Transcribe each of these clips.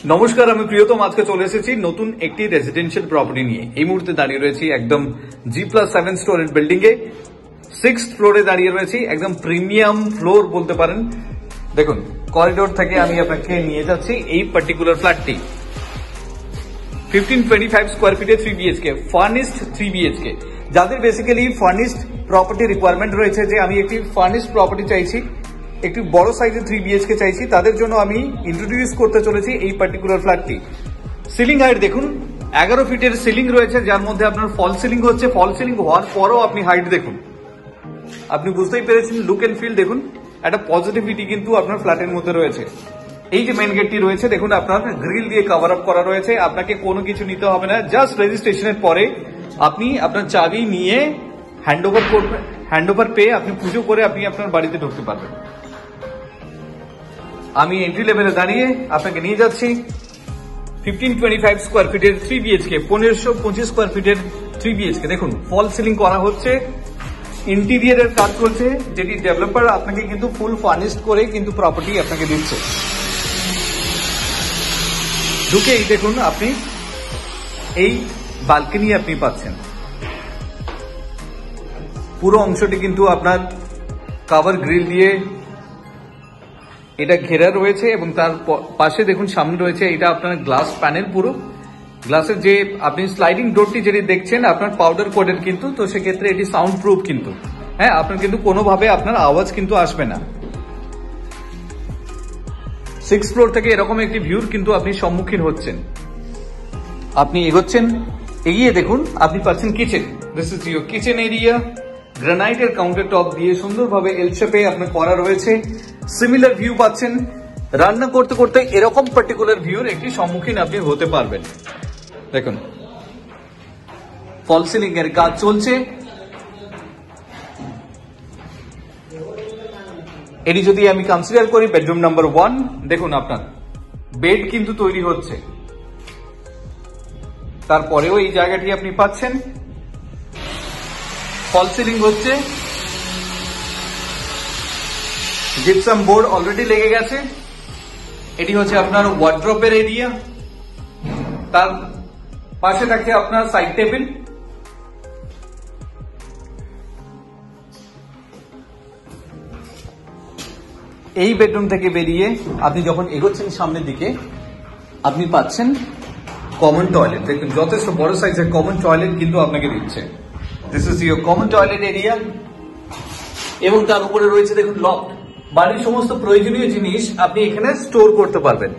নমস্কার, আমি প্রিয়তম আজকে চলে এসেছি নতুন একটি রেসিডেন্সিয়াল প্রপার্টি নিয়ে। এই মুহূর্তে দাঁড়িয়ে রয়েছি একদম G+7 স্টোরেজ বিল্ডিং এ, 6th ফ্লোরে দাঁড়িয়ে রয়েছি। একদম প্রিমিয়াম ফ্লোর বলতে পারেন। দেখুন, করিডোর থেকে আমি আপনাকে নিয়ে যাচ্ছি এই পার্টিকুলার ফ্ল্যাটটি। 1525 স্কোয়ার ফিটে 3 BHK, ফার্নিশড 3 BHK। যাদের বেসিক্যালি ফার্নিশড প্রপার্টি রিকোয়ারমেন্ট রয়েছে, যে আমি একটি ফার্নিশড প্রপার্টি চাইছি, একটি বড় সাইজের 3 BHK চাইছি, তাদের জন্য আমি ইন্ট্রোডিউস করতে চলেছি এই পার্টিকুলার ফ্ল্যাটটি। সিলিং হাইট দেখুন, 11 ফিটের সিলিং রয়েছে, যার মধ্যে আপনার ফল সিলিং হচ্ছে। ফল সিলিং হওয়ার পরও আপনি হাইট দেখুন, আপনি বুঝতেই পেরেছেন। লুক এন্ড ফিল দেখুন, একটা পজিটিভিটি কিন্তু আপনার ফ্ল্যাটের মধ্যে রয়েছে। এই যে মেন গেটটি রয়েছে দেখুন, আপনার গ্রিল দিয়ে কভার আপ করা রয়েছে। আপনাকে কোনো কিছু নিতে হবে না, জাস্ট রেজিস্ট্রেশনের পরে আপনি আপনার চাবি নিয়ে হ্যান্ডওভার করবেন। হ্যান্ডওভার পেয়ে আপনি পুজো করে আপনি আপনার বাড়িতে ঢুকতে পারবেন। আমি এন্ট্রি লেভেলে দাঁড়িয়ে আপনাকে নিয়ে যাচ্ছি 1525 স্কোয়ার ফিটের 3 BHK, 1525 স্কোয়ার ফিটের 3 BHK। দেখুন, ফল সিলিং করা হচ্ছে, ইন্টেরিয়রের কাজ চলছে, যেটি ডেভেলপার আপনাকে কিন্তু ফুল ফার্নিশড করে কিন্তু প্রপার্টি আপনাকে দিচ্ছে। ঢুকেই দেখুন আপনি এই বালকনি আপনি পাচ্ছেন। পুরো অংশটি কিন্তু আপনার কভার গ্রিল দিয়ে এটা ঘেরা রয়েছে, এবং তার পাশে দেখুন সামনে রয়েছে এটা আপনার গ্লাস প্যানেল। পুরো গ্লাসের যে আপনি স্লাইডিং ডোরটি যেটি দেখছেন আপনার পাউডার কোটেড কিন্তু, তো সেক্ষেত্রে এটি সাউন্ড প্রুফ কিন্তু। হ্যাঁ, আপনার কিন্তু কোনোভাবে আপনার আওয়াজ কিন্তু আসবে না। 6th ফ্লোর থেকে এরকম একটি ভিউর কিন্তু আপনি সম্মুখীন হচ্ছেন। আপনি এগোচ্ছেন, এগিয়ে দেখুন আপনি পাচ্ছেন kitchen. This is your kitchen area. গ্রানাইটের কাউন্টার টপ দিয়ে সুন্দরভাবে এল শেপে আপনার করা রয়েছে। সিমিলার ভিউ পাচ্ছেন। রান্না করতে করতে এরকম পার্টিকুলার ভিউর একটি সম্মুখীন আপনি হতে পারবেন। দেখুন, ফল সিলিং এর কাজ চলছে। এটি যদি আমি কনসিডার করি বেডরুম নাম্বার 1, দেখুন আপনার বেড কিন্তু তৈরি হচ্ছে। তারপরেও এই জায়গাটি আপনি পাচ্ছেন, ফল সিলিং হচ্ছে, জিপসাম বোর্ড অলরেডি লেগে গেছে। এটি হচ্ছে আপনার ওয়ার্ড্রপের এরিয়া। তার পাশে থাকে আপনার সাইড টেবিল। এই বেডরুম থেকে বেরিয়ে আপনি যখন এগোচ্ছেন সামনের দিকে, আপনি পাচ্ছেন কমন টয়লেট। দেখুন, যথেষ্ট বড় সাইজের কমন টয়লেট কিন্তু আপনাকে দিচ্ছে। This is your common toilet area. এবং তার উপরে রয়েছে দেখুন লফট। বাড়ির সমস্ত প্রয়োজনীয় জিনিস আপনি এখানে স্টোর করতে পারবেন।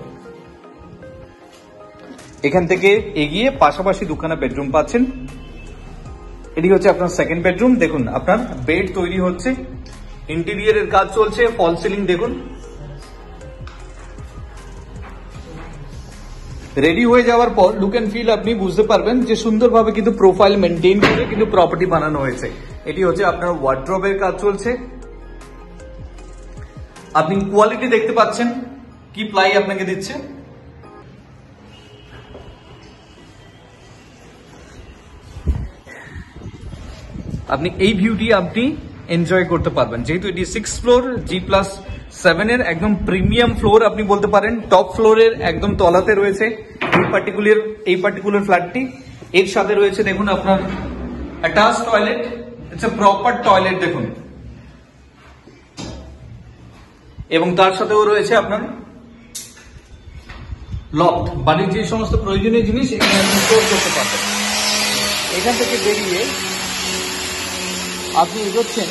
এখান থেকে এগিয়ে পাশাপাশি দুখানা বেডরুম পাচ্ছেন। এটি হচ্ছে আপনার সেকেন্ড বেডরুম। দেখুন, আপনার বেড তৈরি হচ্ছে, ইন্টেরিয়রের কাজ চলছে, ফল সিলিং দেখুন। রেডি হয়ে যাওয়ার পর লুক এন্ড ফিল আপনি বুঝতে পারবেন যে সুন্দরভাবে কিন্তু প্রোফাইল মেনটেন করে কিন্তু প্রপার্টি বানানো হয়েছে। এটি হচ্ছে আপনার ওয়ার্ড্রোবের কাজ চলছে। আপনি কোয়ালিটি দেখতে পাচ্ছেন, কি প্লাই আপনাকে দিচ্ছে। আপনি এই ভিউটি আপনি এনজয় করতে পারবেন, যেহেতু এটি 6th ফ্লোর G+7 এর একদম প্রিমিয়াম ফ্লোর আপনি বলতে পারেন। টপ ফ্লোরের একদম তলাতে রয়েছে এই পার্টিকুলার ফ্ল্যাটটি। এর সাথে রয়েছে দেখুন আপনার attach toilet. It's a proper toilet দেখুন, এবং তার সাথেও রয়েছে আপনার লফট। বাড়ির যে সমস্ত প্রয়োজনীয় জিনিস এখানে আপনি স্টোর করতে পারবেন। এখান থেকে বেরিয়ে আপনি এগোচ্ছেন,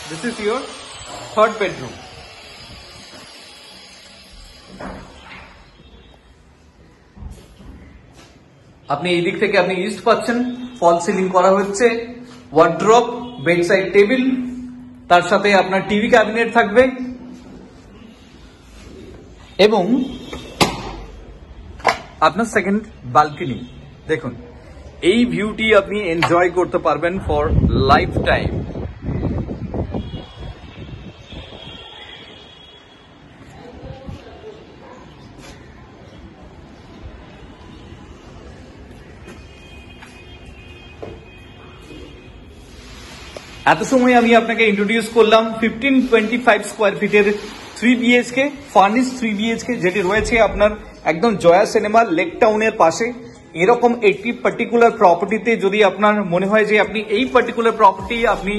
this is your third bedroom. আপনি এই দিক থেকে আপনি ইস্ট পাচ্ছেন, ফল সিলিং করা হচ্ছে, ওয়ার্ড্রপ, বেড সাইড টেবিল, তার সাথে আপনার টিভি ক্যাবিনেট থাকবে, এবং আপনার সেকেন্ড বালকনি। দেখুন, এই ভিউটি আপনি এনজয় করতে পারবেন ফর লাইফ টাইম। এত সময় আমি আপনাকে ইন্ট্রোডিউস করলাম 1525 স্কোয়ার ফিটের 3 BHK ফার্নিশ 3 BHK যেটি রয়েছে আপনার একদম জয়া সিনেমা লেক টাউনের পাশে। এরকম একটি পার্টিকুলার প্রপার্টিতে যদি আপনার মনে হয় যে আপনি এই পার্টিকুলার প্রপার্টি আপনি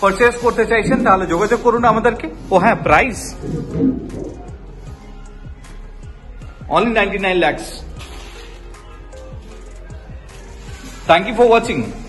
পারচেস করতে চাইছেন, তাহলে যোগাযোগ করুন আমাদেরকে। ও হ্যাঁ, price only 99 lakhs. Thank you for watching.